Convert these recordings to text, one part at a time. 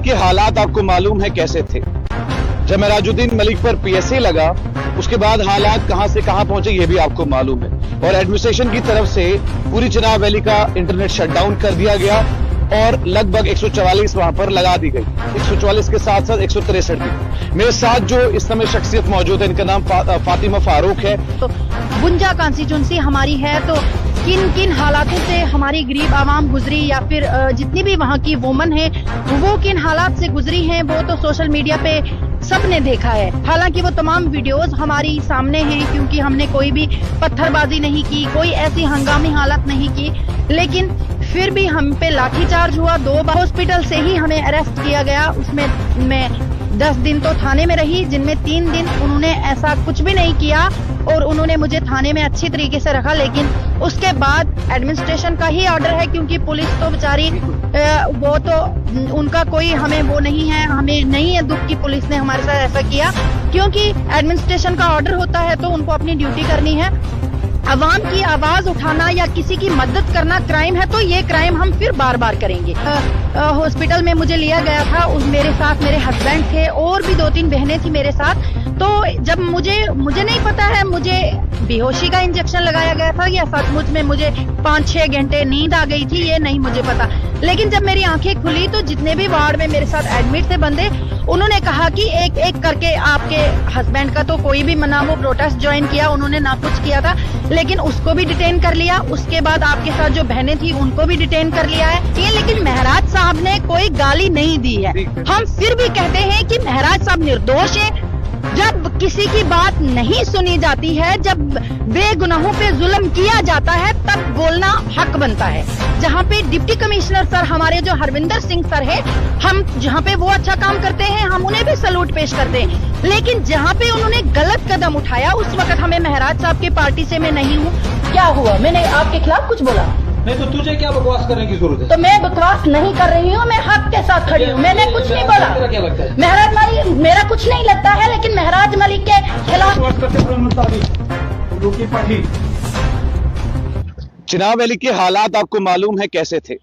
के हालात आपको मालूम है कैसे थे। जब मेराजुद्दीन मलिक पर पीएसए लगा उसके बाद हालात कहां से कहां पहुंचे ये भी आपको मालूम है। और एडमिनिस्ट्रेशन की तरफ से पूरी चिनाब वैली का इंटरनेट शटडाउन कर दिया गया और लगभग 144 वहां पर लगा दी गई। 144 के साथ साथ 163 भी। मेरे साथ जो इस समय शख्सियत मौजूद है, इनका नाम फातिमा फारूक है। तो बुंजा कॉन्स्टिट्यूंसी हमारी है, तो किन किन हालातों से हमारी गरीब आवाम गुजरी या फिर जितनी भी वहाँ की वुमन है वो किन हालात से गुजरी हैं वो तो सोशल मीडिया पे सबने देखा है। हालांकि वो तमाम वीडियोस हमारी सामने हैं क्योंकि हमने कोई भी पत्थरबाजी नहीं की, कोई ऐसी हंगामी हालत नहीं की, लेकिन फिर भी हम पे लाठीचार्ज हुआ। 2 बार हॉस्पिटल से ही हमें अरेस्ट किया गया। उसमें मैं 10 दिन तो थाने में रही, जिनमें 3 दिन उन्होंने ऐसा कुछ भी नहीं किया और उन्होंने मुझे थाने में अच्छी तरीके से रखा। लेकिन उसके बाद एडमिनिस्ट्रेशन का ही ऑर्डर है क्योंकि पुलिस तो बेचारी वो तो उनका कोई हमें वो नहीं है, हमें नहीं है दुख की पुलिस ने हमारे साथ ऐसा किया, क्योंकि एडमिनिस्ट्रेशन का ऑर्डर होता है तो उनको अपनी ड्यूटी करनी है। अवाम की आवाज उठाना या किसी की मदद करना क्राइम है तो ये क्राइम हम फिर बार बार करेंगे। हॉस्पिटल में मुझे लिया गया था, मेरे साथ मेरे हस्बैंड थे और भी 2-3 बहनें थी मेरे साथ। तो जब मुझे नहीं पता है, मुझे बेहोशी का इंजेक्शन लगाया गया था या सचमुच में मुझे 5-6 घंटे नींद आ गई थी ये नहीं मुझे पता। लेकिन जब मेरी आंखें खुली तो जितने भी वार्ड में मेरे साथ एडमिट थे बंदे, उन्होंने कहा कि एक एक करके आपके हस्बैंड का तो कोई भी ना वो प्रोटेस्ट ज्वाइन किया, उन्होंने ना कुछ किया था, लेकिन उसको भी डिटेन कर लिया। उसके बाद आपके साथ जो बहनें थी उनको भी डिटेन कर लिया है ये। लेकिन महराज साहब ने कोई गाली नहीं दी है। हम फिर भी कहते हैं कि महराज साहब निर्दोष है। जब किसी की बात नहीं सुनी जाती है, जब बेगुनाहों पे जुल्म किया जाता है, तब बोलना हक बनता है। जहाँ पे डिप्टी कमिश्नर सर हमारे जो हरविंदर सिंह सर है, हम जहाँ पे वो अच्छा काम करते हैं हम उन्हें भी सैल्यूट पेश करते हैं। लेकिन जहाँ पे उन्होंने गलत कदम उठाया उस वक्त हमें महराज साहब की पार्टी से मैं नहीं हूँ। क्या हुआ, मैंने आपके खिलाफ कुछ बोला? नहीं तो तुझे क्या बकवास करने की जरूरत है? तो मैं बकवास नहीं कर रही हूँ, मैं हक के साथ खड़ी हूँ, मैंने कुछ नहीं बोला। तेरा क्या लगता है? महराज मलिक मेरा कुछ नहीं लगता है, लेकिन महराज मलिक के खिलाफ चिनाब वैली के हालात आपको मालूम है कैसे थे।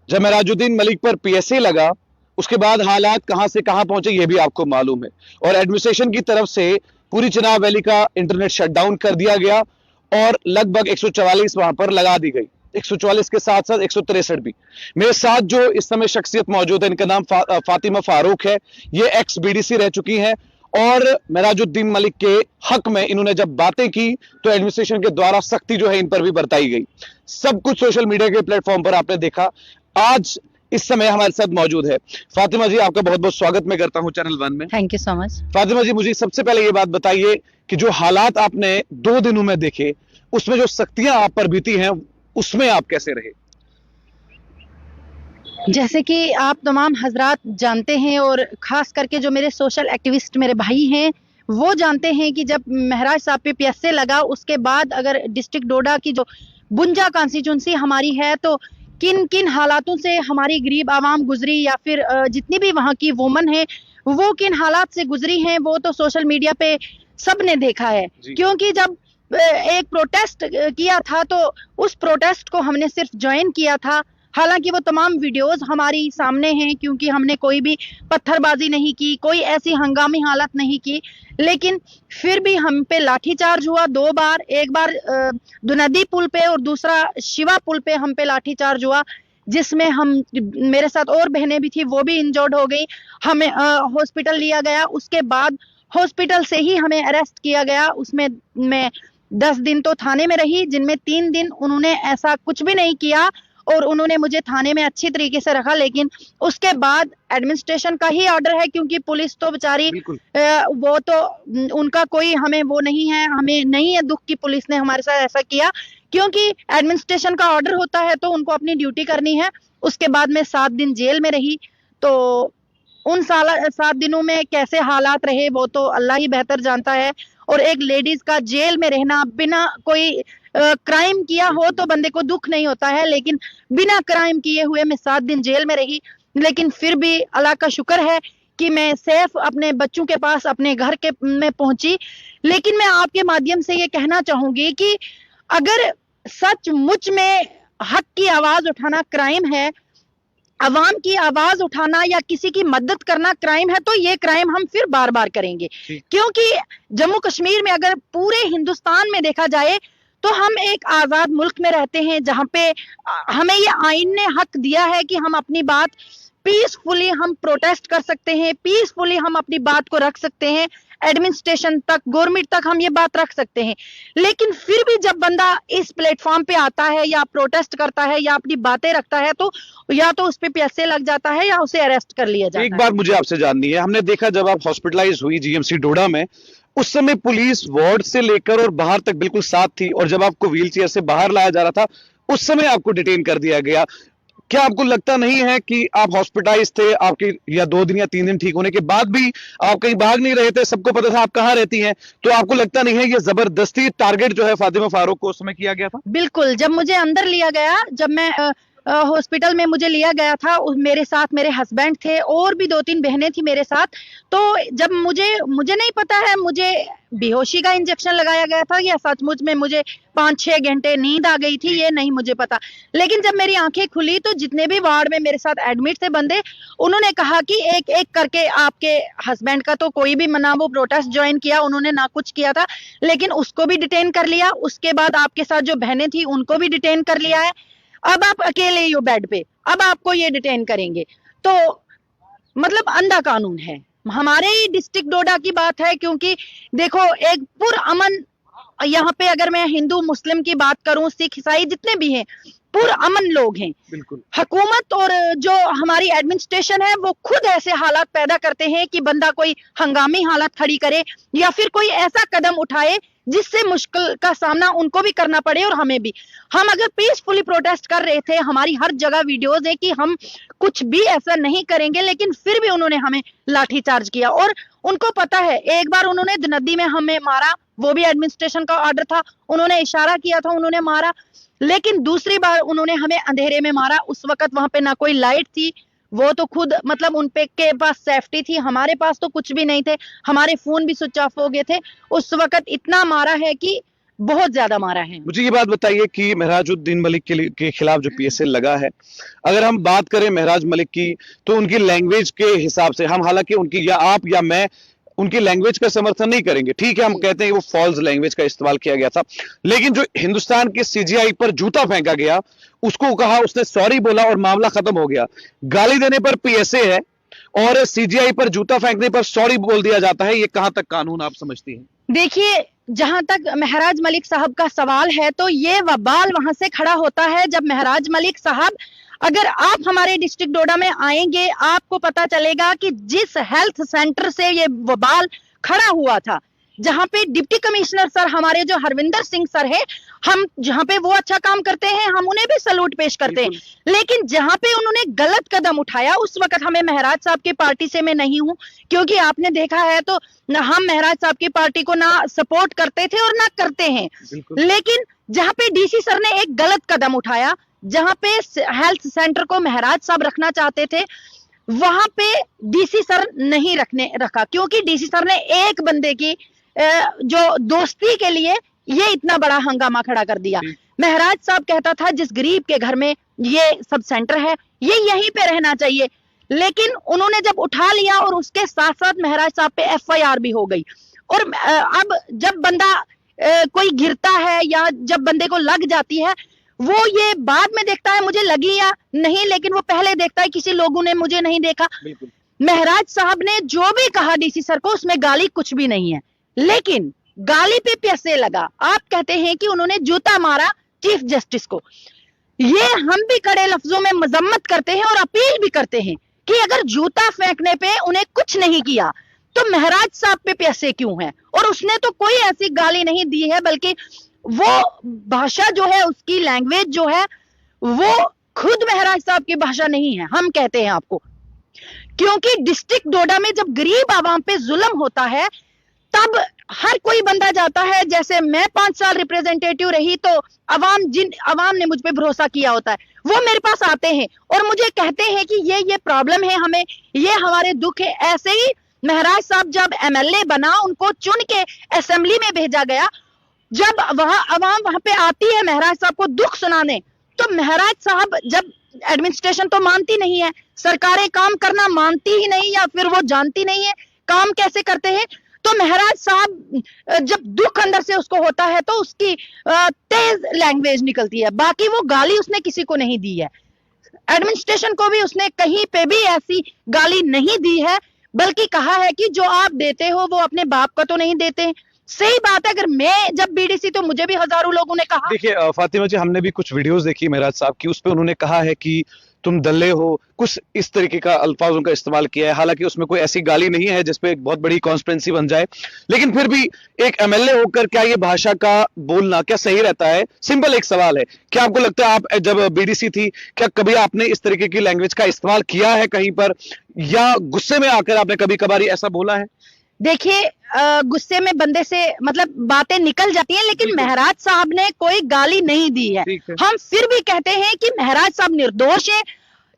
जब मेराजुद्दीन मलिक पर पीएसए लगा उसके बाद हालात कहां से कहां पहुंचे ये भी आपको मालूम है। और एडमिनिस्ट्रेशन की तरफ से पूरी चिनाब वैली का इंटरनेट शटडाउन कर दिया गया और लगभग 144 वहां पर लगा दी गई। 144 के साथ साथ 163 भी। मेरे साथ जो इस समय शख्सियत मौजूद है, इनका नाम फातिमा फारूक है। ये एक्स बीडीसी रह चुकी हैं और मेराजुद्दीन मलिक के हक में इन्होंने जब बातें की तो एडमिनिस्ट्रेशन के द्वारा सख्ती जो है इन पर भी बरताई गई। सब कुछ सोशल मीडिया के प्लेटफॉर्म पर आपने देखा। आज इस समय हमारे साथ मौजूद है फातिमा जी, आपका बहुत बहुत स्वागत मैं करता हूं चैनल 1 में। Thank you so much. Fatima ji, मुझे सबसे पहले ये बात बताइए कि जो हालात आपने 2 दिनों में देखे, उसमें जो सख्तियां आप पर बीती हैं उसमें आप कैसे रहे? जैसे कि आप तमाम हजरात जानते हैं और खास करके जो मेरे सोशल एक्टिविस्ट मेरे भाई हैं वो जानते हैं कि जब महराज साहब पे पीएसए लगा उसके बाद अगर डिस्ट्रिक्ट डोडा की जो बुंजा कॉन्स्टिट्यूंसी हमारी है तो किन किन हालातों से हमारी गरीब आवाम गुजरी या फिर जितनी भी वहाँ की वुमन है वो किन हालात से गुजरी हैं वो तो सोशल मीडिया पे सबने देखा है। क्योंकि जब एक प्रोटेस्ट किया था तो उस प्रोटेस्ट को हमने सिर्फ ज्वाइन किया था। हालांकि वो तमाम वीडियोस हमारी सामने हैं क्योंकि हमने कोई भी पत्थरबाजी नहीं की, कोई ऐसी हंगामी हालत नहीं की, लेकिन फिर भी हम पे लाठीचार्ज हुआ 2 बार। एक बार दुनदी पुल पे और दूसरा शिवा पुल पे हम पे लाठीचार्ज हुआ, जिसमें हम मेरे साथ और बहनें भी थी वो भी इंजर्ड हो गई। हमें हॉस्पिटल लिया गया, उसके बाद हॉस्पिटल से ही हमें अरेस्ट किया गया। उसमें मैं 10 दिन तो थाने में रही, जिनमें 3 दिन उन्होंने ऐसा कुछ भी नहीं किया और उन्होंने मुझे थाने में अच्छी तरीके से रखा। लेकिन उसके बाद एडमिनिस्ट्रेशन का ही ऑर्डर है क्योंकि पुलिस तो बेचारी वो तो उनका कोई हमें वो नहीं है, हमें नहीं है दुख की पुलिस ने हमारे साथ ऐसा किया, क्योंकि एडमिनिस्ट्रेशन का ऑर्डर होता है तो उनको अपनी ड्यूटी करनी है। उसके बाद मैं 7 दिन जेल में रही। तो उन 7 दिनों में कैसे हालात रहे वो तो अल्लाह ही बेहतर जानता है। और एक लेडीज का जेल में रहना, बिना कोई क्राइम किया हो तो बंदे को दुख नहीं होता है, लेकिन बिना क्राइम किए हुए मैं 7 दिन जेल में रही। लेकिन फिर भी अल्लाह का शुक्र है कि मैं सेफ अपने बच्चों के पास अपने घर के में पहुंची। लेकिन मैं आपके माध्यम से ये कहना चाहूंगी कि अगर सचमुच में हक की आवाज उठाना क्राइम है अवाम की आवाज उठाना या किसी की मदद करना क्राइम है, तो ये क्राइम हम फिर बार बार करेंगे। क्योंकि जम्मू कश्मीर में अगर पूरे हिंदुस्तान में देखा जाए तो हम एक आजाद मुल्क में रहते हैं, जहां पे हमें ये आईन ने हक दिया है कि हम अपनी बात पीसफुली हम प्रोटेस्ट कर सकते हैं, पीसफुली हम अपनी बात को रख सकते हैं, एडमिनिस्ट्रेशन तक, गवर्नमेंट तक हम ये बात रख सकते हैं। लेकिन फिर भी जब बंदा इस प्लेटफॉर्म पे आता है या प्रोटेस्ट करता है या अपनी बातें रखता है, तो या तो उस पे पैसे लग जाता है या उसे अरेस्ट कर लिया जाता है। एक बात मुझे आपसे जाननी है, हमने देखा जब आप हॉस्पिटलाइज हुई जीएमसी डोडा में, उस समय पुलिस वार्ड से लेकर और बाहर तक बिल्कुल साथ थी, और जब आपको व्हीलचेयर से बाहर लाया जा रहा था उस समय आपको डिटेन कर दिया गया। क्या आपको लगता नहीं है कि आप हॉस्पिटलाइज थे, आपके या 2 दिन या 3 दिन ठीक होने के बाद भी आप कहीं भाग नहीं रहे थे, सबको पता था आप कहां रहती हैं, तो आपको लगता नहीं है ये जबरदस्ती टारगेट जो है फातिमा फारूक को उस समय किया गया था? बिल्कुल, जब मुझे अंदर लिया गया, जब मैं हॉस्पिटल में मुझे लिया गया था, मेरे साथ मेरे हस्बैंड थे और भी 2-3 बहनें थी मेरे साथ। तो जब मुझे नहीं पता है, मुझे बेहोशी का इंजेक्शन लगाया गया था या सचमुच में मुझे 5-6 घंटे नींद आ गई थी, ये नहीं मुझे पता। लेकिन जब मेरी आंखें खुली तो जितने भी वार्ड में मेरे साथ एडमिट थे बंदे, उन्होंने कहा कि एक एक करके आपके हस्बैंड का तो कोई भी ना वो प्रोटेस्ट ज्वाइन किया, उन्होंने ना कुछ किया था, लेकिन उसको भी डिटेन कर लिया। उसके बाद आपके साथ जो बहनें थी उनको भी डिटेन कर लिया है। अब आप अकेले ही हो बेड पे, अब आपको ये डिटेन करेंगे। तो मतलब अंधा कानून है। हमारे ही डिस्ट्रिक्ट डोडा की बात है, क्योंकि देखो एक पुरअमन, यहाँ पे अगर मैं हिंदू मुस्लिम की बात करूं, सिख ईसाई जितने भी हैं, पुरअमन लोग हैं। बिल्कुल। हुकूमत और जो हमारी एडमिनिस्ट्रेशन है वो खुद ऐसे हालात पैदा करते हैं कि बंदा कोई हंगामी हालत खड़ी करे या फिर कोई ऐसा कदम उठाए जिससे मुश्किल का सामना उनको भी करना पड़े और हमें भी। हम अगर पीसफुली प्रोटेस्ट कर रहे थे, हमारी हर जगह वीडियोस है कि हम कुछ भी ऐसा नहीं करेंगे, लेकिन फिर भी उन्होंने हमें लाठीचार्ज किया। और उनको पता है, एक बार उन्होंने नदी में हमें मारा, वो भी एडमिनिस्ट्रेशन का ऑर्डर था, उन्होंने इशारा किया था, उन्होंने मारा। लेकिन दूसरी बार उन्होंने हमें अंधेरे में मारा। उस वक्त वहां पे ना कोई लाइट थी, वो तो खुद मतलब उन पे के पास सेफ्टी थी, हमारे पास तो कुछ भी नहीं थे, हमारे फोन भी स्विच ऑफ हो गए थे। उस वक्त इतना मारा है कि बहुत ज्यादा मारा है। मुझे ये बात बताइए कि महराजुद्दीन मलिक के खिलाफ जो पीएसए लगा है, अगर हम बात करें महराज मलिक की, तो उनकी लैंग्वेज के हिसाब से हम, हालांकि उनकी या आप या मैं उनकी लैंग्वेज का समर्थन नहीं करेंगे, ठीक है, हम कहते हैं कि वो फॉल्स लैंग्वेज का इस्तेमाल किया गया था, लेकिन जो हिंदुस्तान के सीजीआई पर जूता फेंका गया, उसको कहा, उसने सॉरी बोला और मामला खत्म हो गया। गाली देने पर पीएसए है और सीजीआई पर जूता फेंकने पर सॉरी बोल दिया जाता है, ये कहां तक कानून आप समझती हैं? देखिए, जहां तक महराज मलिक साहब का सवाल है, तो ये वबाल वहां से खड़ा होता है जब महराज मलिक साहब, अगर आप हमारे डिस्ट्रिक्ट डोडा में आएंगे, आपको पता चलेगा कि जिस हेल्थ सेंटर से ये वबाल खड़ा हुआ था, जहां पे डिप्टी कमिश्नर सर हमारे जो हरविंदर सिंह सर है, हम जहां पे वो अच्छा काम करते हैं, हम उन्हें भी सलूट पेश करते हैं। लेकिन जहां पे उन्होंने गलत कदम उठाया, उस वक्त हमें महराज साहब की पार्टी से मैं नहीं हूं, क्योंकि आपने देखा है तो हम महराज साहब की पार्टी को ना सपोर्ट करते थे और ना करते हैं। लेकिन जहां पे डीसी सर ने एक गलत कदम उठाया, जहां पे हेल्थ सेंटर को महराज साहब रखना चाहते थे, वहां पे डीसी सर नहीं रखा, क्योंकि डीसी सर ने एक बंदे की जो दोस्ती के लिए ये इतना बड़ा हंगामा खड़ा कर दिया। महराज साहब कहता था जिस गरीब के घर में ये सब सेंटर है, ये यहीं पे रहना चाहिए, लेकिन उन्होंने जब उठा लिया और उसके साथ साथ महराज साहब पे एफआईआर भी हो गई। और अब जब बंदा कोई गिरता है या जब बंदे को लग जाती है, वो ये बाद में देखता है मुझे लगी या नहीं, लेकिन वो पहले देखता है किसी लोगों ने मुझे नहीं देखा। महराज साहब ने जो भी कहा डीसी सर को, उसमें गाली कुछ भी नहीं है, लेकिन गाली पे पैसे लगा। आप कहते हैं कि उन्होंने जूता मारा चीफ जस्टिस को, ये हम भी कड़े लफ्जों में मजम्मत करते हैं और अपील भी करते हैं कि अगर जूता फेंकने पे उन्हें कुछ नहीं किया तो महराज साहब पे पैसे क्यों हैं? और उसने तो कोई ऐसी गाली नहीं दी है, बल्कि वो भाषा जो है, उसकी लैंग्वेज जो है, वो खुद महराज साहब की भाषा नहीं है, हम कहते हैं आपको। क्योंकि डिस्ट्रिक्ट डोडा में जब गरीब आवाम पे जुल्म होता है, तब हर कोई बंदा जाता है, जैसे मैं 5 साल रिप्रेजेंटेटिव रही, तो अवाम ने मुझ पे भरोसा किया होता है, वो मेरे पास आते हैं और मुझे कहते हैं कि ये प्रॉब्लम है, हमें ये हमारे दुख है। ऐसे ही महराज साहब जब एमएलए बना, उनको चुन के असेंबली में भेजा गया, जब अवाम वहां पे आती है महराज साहब को दुख सुनाने, तो महराज साहब जब एडमिनिस्ट्रेशन तो मानती नहीं है, सरकारें काम करना मानती ही नहीं या फिर वो जानती नहीं है काम कैसे करते हैं। तो महराज साहब जब दुख अंदर से उसको होता है तो उसकी तेज लैंग्वेज निकलती है, बाकी वो गाली उसने किसी को नहीं दी है, एडमिनिस्ट्रेशन को भी उसने कहीं पे भी ऐसी गाली नहीं दी है, बल्कि कहा है कि जो आप देते हो वो अपने बाप का तो नहीं देते। सही बात है, अगर मैं जब बीडीसी तो मुझे भी हजारों लोगों ने कहा। देखिए फातिमा जी, हमने भी कुछ वीडियोस देखी महराज साहब की, उस पे उन्होंने कहा है कि तुम दल्ले हो, कुछ इस तरीके का अल्फाजों का इस्तेमाल किया है। हालांकि उसमें कोई ऐसी गाली नहीं है जिसपे एक बहुत बड़ी कॉन्स्पिरेंसी बन जाए, लेकिन फिर भी एक एमएलए होकर क्या ये भाषा का बोलना क्या सही रहता है? सिंपल एक सवाल है, क्या आपको लगता है, आप जब बीडीसी थी, क्या कभी आपने इस तरीके की लैंग्वेज का इस्तेमाल किया है कहीं पर, या गुस्से में आकर आपने कभी कभार ऐसा बोला है? देखिए गुस्से में बंदे से मतलब बातें निकल जाती हैं, लेकिन महराज साहब ने कोई गाली नहीं दी है। हम फिर भी कहते हैं कि महराज साहब निर्दोष है।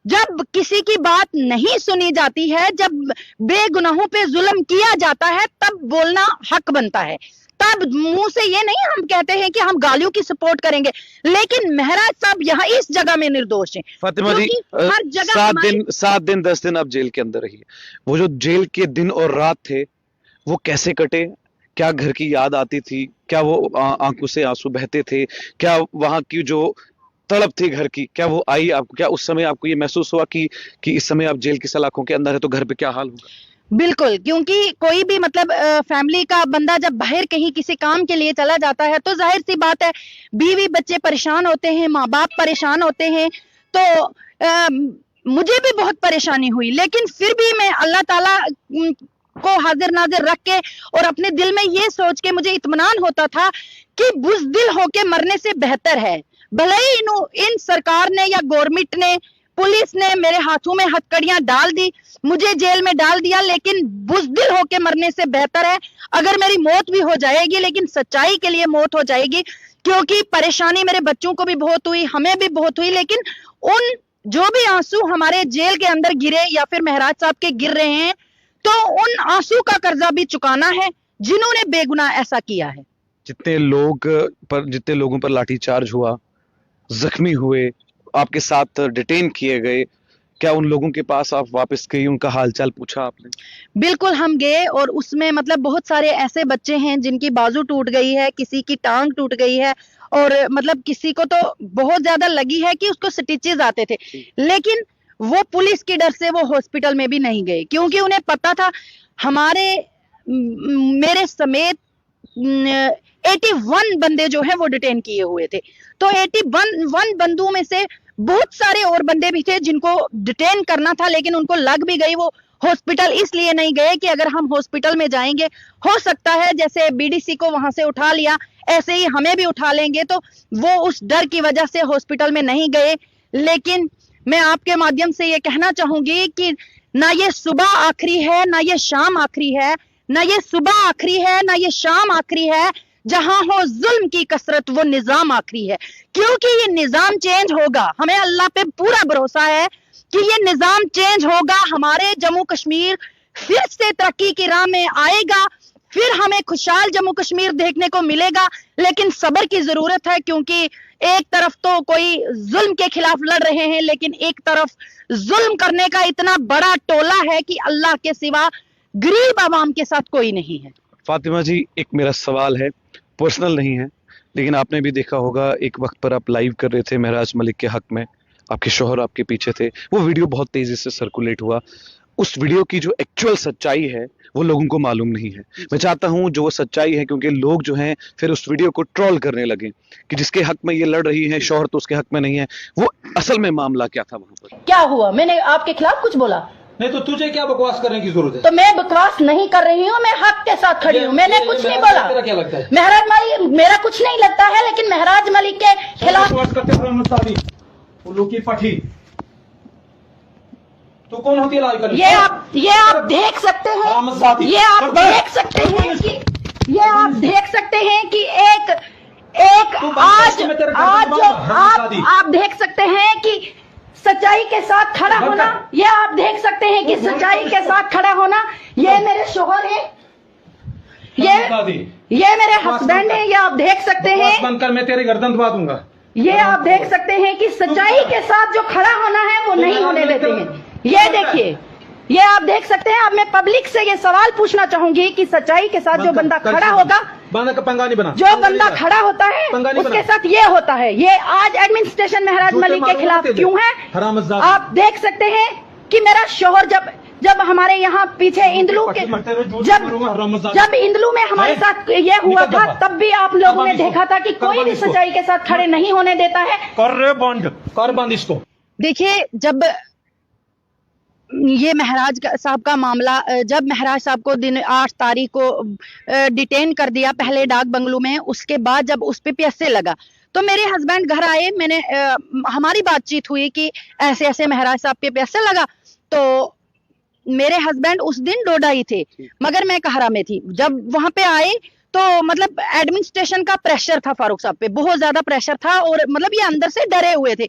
जब किसी की बात नहीं सुनी जाती है, जब बेगुनाहों पे जुल्म किया जाता है, तब बोलना हक बनता है। तब मुंह से ये नहीं हम कहते हैं कि हम गालियों की सपोर्ट करेंगे, लेकिन महराज साहब यहाँ इस जगह में निर्दोष हैं। फातिमा जी, हर जगह 7 दिन 10 दिन आप जेल के अंदर रही, वो जो जेल के दिन और रात थे वो कैसे कटे? क्या घर की याद आती थी? क्या वो आंखों से आंसू बहते थे? क्या वहां की जो तड़प थी घर की, क्या वो आई आपको? क्या उस समय आपको ये महसूस हुआ कि इस समय आप जेल की सलाखों के अंदर है तो घर पे क्या हाल होगा? बिल्कुल, क्योंकि कोई भी मतलब फैमिली का बंदा जब बाहर कहीं किसी काम के लिए चला जाता है तो जाहिर सी बात है बीवी बच्चे परेशान होते हैं, माँ बाप परेशान होते हैं। तो मुझे भी बहुत परेशानी हुई, लेकिन फिर भी मैं अल्लाह ताला को हाजिर नाजिर रख के और अपने दिल में ये सोच के मुझे इत्मीनान होता था कि बुज़दिल होके मरने से बेहतर है। भले ही इन सरकार ने या गवर्नमेंट ने, पुलिस ने मेरे हाथों में हथकड़ियां डाल दी, मुझे जेल में डाल दिया, लेकिन बुज़दिल होके मरने से बेहतर है अगर मेरी मौत भी हो जाएगी, लेकिन सच्चाई के लिए मौत हो जाएगी। क्योंकि परेशानी मेरे बच्चों को भी बहुत हुई, हमें भी बहुत हुई, लेकिन उन जो भी आंसू हमारे जेल के अंदर गिरे या फिर महराज साहब के गिर रहे हैं, तो उन आंसू का कर्जा भी चुकाना है जिन्होंने बेगुनाह ऐसा किया है। जितने लोगों पर लाठीचार्ज हुआ, जख्मी हुए, आपके साथ डिटेन किए गए, क्या उन लोगों के पास आप वापस गई, उनका हालचाल पूछा आपने? बिल्कुल हम गए, और उसमें मतलब बहुत सारे ऐसे बच्चे हैं जिनकी बाजू टूट गई है, किसी की टांग टूट गई है, और मतलब किसी को तो बहुत ज्यादा लगी है कि उसको स्टिचेस आते थे, लेकिन वो पुलिस के डर से वो हॉस्पिटल में भी नहीं गए, क्योंकि उन्हें पता था मेरे समेत 81 बंदे जो हैं वो डिटेन किए हुए थे। तो 81 बंदों में से बहुत सारे और बंदे भी थे जिनको डिटेन करना था, लेकिन उनको लग भी गई। वो हॉस्पिटल इसलिए नहीं गए कि अगर हम हॉस्पिटल में जाएंगे, हो सकता है जैसे बीडीसी को वहां से उठा लिया ऐसे ही हमें भी उठा लेंगे, तो वो उस डर की वजह से हॉस्पिटल में नहीं गए। लेकिन मैं आपके माध्यम से ये कहना चाहूंगी कि ना ये सुबह आखिरी है, ना ये शाम आखिरी है, ना ये सुबह आखिरी है, ना ये शाम आखिरी है। जहां हो जुल्म की कसरत वो निजाम आखिरी है, क्योंकि ये निजाम चेंज होगा। हमें अल्लाह पे पूरा भरोसा है कि ये निजाम चेंज होगा, हमारे जम्मू कश्मीर फिर से तरक्की की राह में आएगा, फिर हमें खुशहाल जम्मू कश्मीर देखने को मिलेगा। लेकिन सब्र की जरूरत है, क्योंकि एक तरफ तो कोई जुल्म के खिलाफ लड़ रहे हैं, लेकिन एक तरफ जुल्म करने का इतना बड़ा टोला है कि अल्लाह के सिवा गरीब आवाम के साथ कोई नहीं है। फातिमा जी, एक मेरा सवाल है, पर्सनल नहीं है, लेकिन आपने भी देखा होगा एक वक्त पर आप लाइव कर रहे थे महराज मलिक के हक में, आपके शौहर आपके पीछे थे, वो वीडियो बहुत तेजी से सर्कुलेट हुआ। उस वीडियो की जो एक्चुअल सच्चाई है वो लोगों को मालूम नहीं है। मैं चाहता हूं जो वो सच्चाई है, क्योंकि लोग जो हैं फिर उस वीडियो को ट्रोल करने लगे कि जिसके हक में ये लड़ रही है शौहर तो उसके हक में नहीं है। वो असल में मामला क्या था वहां पर? क्या हुआ? मैंने आपके खिलाफ कुछ बोला? नहीं तो तुझे क्या बकवास करने की जरूरत है? तो मैं बकवास नहीं कर रही हूँ, मैं हक के साथ खड़ी हूँ, मैंने कुछ नहीं बोला। तेरा क्या लगता है? महराज मलिक मेरा कुछ नहीं लगता है, लेकिन महराज मलिक के खिलाफ उल्लू की पठी। तो कौन होती है लाल? ये आप देख सकते हैं, ये आप देख सकते हैं कि आप देख सकते हैं कि सच्चाई के साथ खड़ा होना, ये आप देख सकते हैं कि सच्चाई के साथ खड़ा होना, ये मेरे शोहर है, ये मेरे हस्बैंड है, ये आप देख सकते हैं। बनकर मैं तेरी गर्दन दबा दूंगा। ये आप देख सकते हैं कि सच्चाई के साथ जो खड़ा होना है वो नहीं होने देते हैं। ये देखिए, ये आप देख सकते हैं। अब मैं पब्लिक से ये सवाल पूछना चाहूंगी कि सच्चाई के साथ जो बंदा खड़ा होगा, बंदा का पंगा नहीं बना, जो बंदा खड़ा होता है उसके साथ ये होता है। ये आज एडमिनिस्ट्रेशन महराज मलिक के खिलाफ क्यों है? आप देख सकते हैं कि मेरा शोहर जब हमारे यहाँ पीछे इंदलू के जब इंदलू में हमारे साथ ये हुआ था, तब भी आप लोगों ने देखा था कि कोई भी सच्चाई के साथ खड़े नहीं होने देता है। कर बंद इसको। देखिए, जब ये महराज साहब का मामला, जब महराज साहब को दिन 8 तारीख को डिटेन कर दिया पहले डाक बंगलू में, उसके बाद जब उस पे PSA लगा तो मेरे हस्बैंड घर आए, मैंने हमारी बातचीत हुई कि ऐसे ऐसे महराज साहब पे PSA लगा। तो मेरे हस्बैंड उस दिन डोडा ही थे, मगर मैं कहरा में थी। जब वहां पे आए तो मतलब एडमिनिस्ट्रेशन का प्रेशर था फारूक साहब पे, बहुत ज्यादा प्रेशर था, और मतलब ये अंदर से डरे हुए थे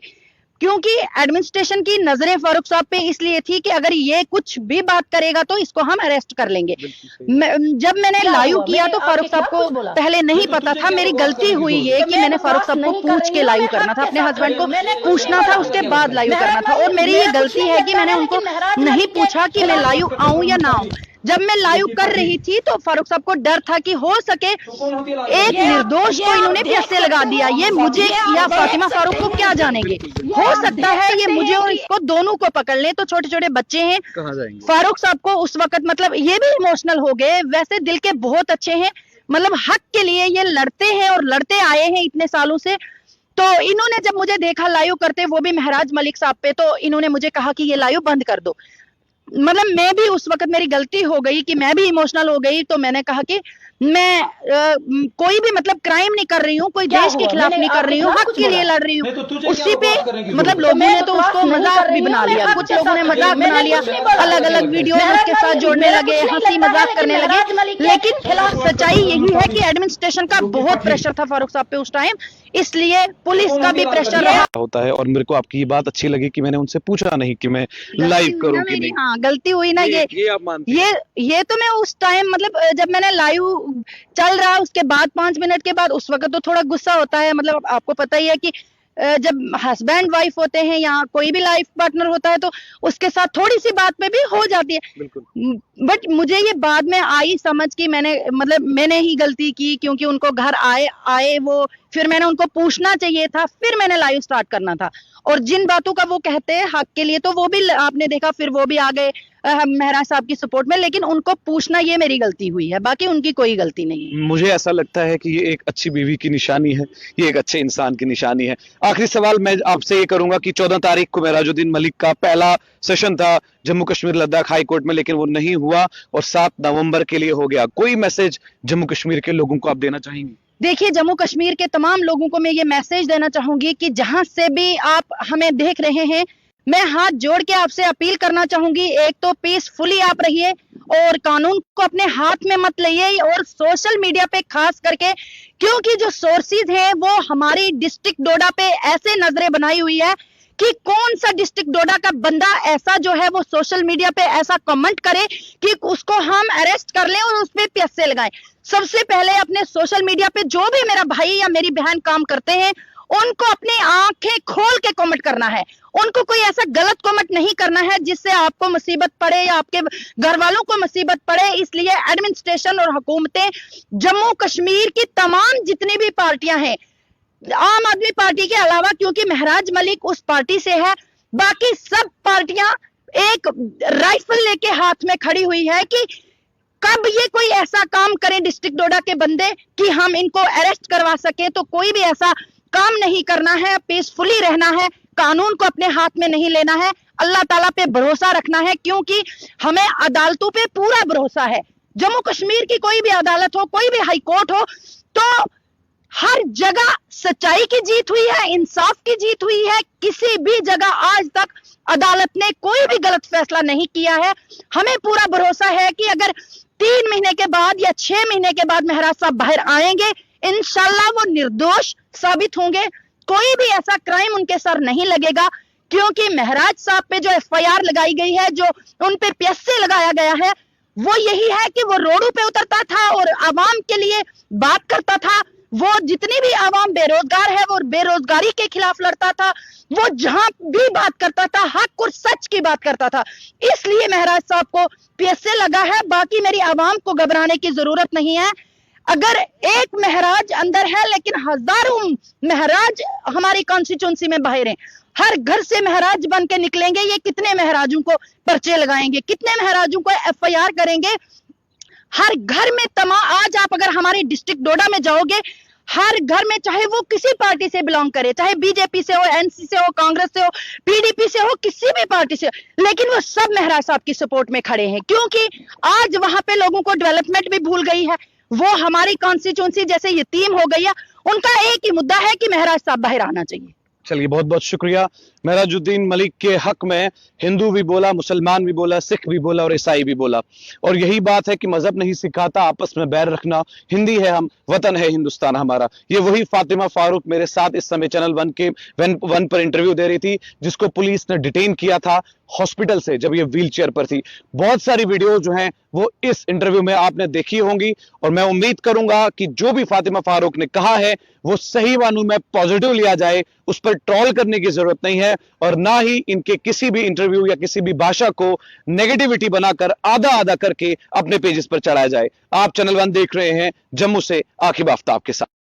क्योंकि एडमिनिस्ट्रेशन की नजरें फारूक साहब पे इसलिए थी कि अगर ये कुछ भी बात करेगा तो इसको हम अरेस्ट कर लेंगे। जब मैंने लाइव किया तो फारूक साहब को पहले नहीं पता था। मेरी गलती हुई ये कि मैंने फारूक साहब को पूछ के लाइव करना था, अपने हस्बैंड को पूछना था, उसके बाद लाइव करना था। और मेरी ये गलती है कि मैंने उनको नहीं पूछा कि मैं लाइव आऊं या ना आऊं। जब मैं लाइव कर रही थी तो फारूक साहब को डर था कि हो सके एक निर्दोष को इन्होंने PSA लगा दिया। ये मुझे या फातिमा फारूक को क्या जानेंगे, हो सकता है ये मुझे और इसको दोनों को पकड़ ले। तो छोटे छोटे बच्चे हैं, फारूक साहब को उस वक्त मतलब ये भी इमोशनल हो गए। वैसे दिल के बहुत अच्छे हैं, मतलब हक के लिए ये लड़ते हैं और लड़ते आए हैं इतने सालों से। तो इन्होंने जब मुझे देखा लाइव करते, वो भी महराज मलिक साहब पे, तो इन्होंने मुझे कहा कि ये लाइव बंद कर दो। मतलब मैं भी उस वक्त, मेरी गलती हो गई कि मैं भी इमोशनल हो गई। तो मैंने कहा कि मैं कोई भी मतलब क्राइम नहीं कर रही हूँ, कोई देश के खिलाफ नहीं कर रही हूँ, हक के लिए लड़ रही हूँ। उसी पे मतलब लोगों ने तो उसको मजाक भी बना लिया, कुछ लोगों ने मजाक बना लिया, अलग अलग वीडियो उसके साथ जोड़ने लगे, हंसी मजाक करने लगे। लेकिन सच्चाई यही है कि एडमिनिस्ट्रेशन का बहुत प्रेशर था फारूक साहब पे उस टाइम, इसलिए पुलिस का भी प्रेशर रहा होता है। और मेरे को आपकी ये बात अच्छी लगी कि मैंने उनसे पूछा नहीं कि मैं लाइव करूं कि नहीं। हाँ, गलती हुई ना। ये आप मानते हैं? ये तो मैं उस टाइम मतलब जब मैंने लाइव चल रहा उसके बाद 5 मिनट के बाद, उस वक्त तो थोड़ा गुस्सा होता है। मतलब आपको पता ही है कि जब हस्बैंड वाइफ होते हैं या कोई भी लाइफ पार्टनर होता है तो उसके साथ थोड़ी सी बात में भी हो जाती है। बट मुझे ये बाद में आई समझ कि मैंने ही गलती की, क्योंकि उनको घर आए वो, फिर मैंने उनको पूछना चाहिए था, फिर मैंने लाइव स्टार्ट करना था। और जिन बातों का वो कहते हैं हक के लिए, तो वो भी आपने देखा, फिर वो भी आ गए महराज साहब की सपोर्ट में। लेकिन उनको पूछना ये मेरी गलती हुई है, बाकी उनकी कोई गलती नहीं है। मुझे ऐसा लगता है कि ये एक अच्छी बीवी की निशानी है, ये एक अच्छे इंसान की निशानी है। आखिरी सवाल मैं आपसे ये करूंगा कि 14 तारीख को महराजुद्दीन मलिक का पहला सेशन था जम्मू कश्मीर लद्दाख हाई कोर्ट में, लेकिन वो नहीं हुआ और 7 नवंबर के लिए हो गया। कोई मैसेज जम्मू कश्मीर के लोगों को आप देना चाहेंगे? देखिए, जम्मू कश्मीर के तमाम लोगों को मैं ये मैसेज देना चाहूंगी कि जहां से भी आप हमें देख रहे हैं, मैं हाथ जोड़ के आपसे अपील करना चाहूंगी, एक तो पीसफुली आप रहिए और कानून को अपने हाथ में मत लाइए। और सोशल मीडिया पे खास करके, क्योंकि जो सोर्सेज हैं वो हमारी डिस्ट्रिक्ट डोडा पे ऐसे नजरें बनाई हुई है कि कौन सा डिस्ट्रिक्ट डोडा का बंदा ऐसा जो है वो सोशल मीडिया पे ऐसा कमेंट करे कि उसको हम अरेस्ट कर लें और उस पे PSA लगाएं। सबसे पहले अपने सोशल मीडिया पे जो भी मेरा भाई या मेरी बहन काम करते हैं, उनको अपनी आंखें खोल के कमेंट करना है। उनको कोई ऐसा गलत कमेंट नहीं करना है जिससे आपको मुसीबत पड़े या आपके घर वालों को मुसीबत पड़े। इसलिए एडमिनिस्ट्रेशन और हुकूमतें, जम्मू कश्मीर की तमाम जितनी भी पार्टियां हैं, आम आदमी पार्टी के अलावा, क्योंकि महराज मलिक उस पार्टी से है, बाकी सब पार्टियां एक राइफल लेके हाथ में खड़ी हुई है कि कब ये कोई ऐसा काम करें डिस्ट्रिक्ट डोडा के बंदे कि हम इनको अरेस्ट करवा सके। तो कोई भी ऐसा काम नहीं करना है, पीसफुली रहना है, कानून को अपने हाथ में नहीं लेना है, अल्लाह ताला पे भरोसा रखना है, क्योंकि हमें अदालतों पे पूरा भरोसा है। जम्मू कश्मीर की कोई भी अदालत हो, कोई भी हाई कोर्ट हो, तो हर जगह सच्चाई की जीत हुई है, इंसाफ की जीत हुई है। किसी भी जगह आज तक अदालत ने कोई भी गलत फैसला नहीं किया है। हमें पूरा भरोसा है कि अगर 3 महीने के बाद या 6 महीने के बाद महराज साहब बाहर आएंगे, इंशाल्लाह वो निर्दोष साबित होंगे, कोई भी ऐसा क्राइम उनके सर नहीं लगेगा। क्योंकि महराज साहब पे जो FIR लगाई गई है, जो उन पे PSA लगाया गया है, वो यही है कि वो रोडों पे उतरता था और आवाम के लिए बात करता था। वो जितनी भी आवाम बेरोजगार है वो बेरोजगारी के खिलाफ लड़ता था। वो जहां भी बात करता था हक और सच की बात करता था। इसलिए महराज साहब को पीएसए लगा है। बाकी मेरी आवाम को घबराने की जरूरत नहीं है। अगर एक महराज अंदर है लेकिन हजारों महराज हमारी कॉन्स्टिट्यूंसी में बाहर हैं। हर घर से महराज बन के निकलेंगे। ये कितने महराजों को पर्चे लगाएंगे, कितने महराजों को एफआईआर करेंगे। हर घर में आज आप अगर हमारी डिस्ट्रिक्ट डोडा में जाओगे, हर घर में चाहे वो किसी पार्टी से बिलोंग करे, चाहे बीजेपी से हो, एनसी से हो, कांग्रेस से हो, पीडीपी से हो, किसी भी पार्टी से, लेकिन वो सब महराज साहब की सपोर्ट में खड़े हैं। क्योंकि आज वहां पे लोगों को डेवलपमेंट भी भूल गई है। वो हमारी कॉन्स्टिट्यूंसी जैसे यतीम हो गई है। उनका एक ही मुद्दा है कि महराज साहब बाहर आना चाहिए। चलिए, बहुत बहुत शुक्रिया। महराजुद्दीन मलिक के हक में हिंदू भी बोला, मुसलमान भी बोला, सिख भी बोला और ईसाई भी बोला। और यही बात है कि मजहब नहीं सिखाता आपस में बैर रखना। हिंदी है हम, वतन है हिंदुस्तान हमारा। ये वही फातिमा फारूक मेरे साथ इस समय चैनल वन पर इंटरव्यू दे रही थी, जिसको पुलिस ने डिटेन किया था हॉस्पिटल से जब ये व्हील चेयर पर थी। बहुत सारी वीडियो जो हैं वो इस इंटरव्यू में आपने देखी होंगी और मैं उम्मीद करूंगा कि जो भी फातिमा फारूक ने कहा है वो सही मानू में पॉजिटिव लिया जाए। उस पर ट्रोल करने की जरूरत नहीं है और ना ही इनके किसी भी इंटरव्यू या किसी भी भाषा को नेगेटिविटी बनाकर आधा आधा करके अपने पेजेस पर चढ़ाया जाए। आप चैनल वन देख रहे हैं जम्मू से आकिब आफ्ताब के साथ।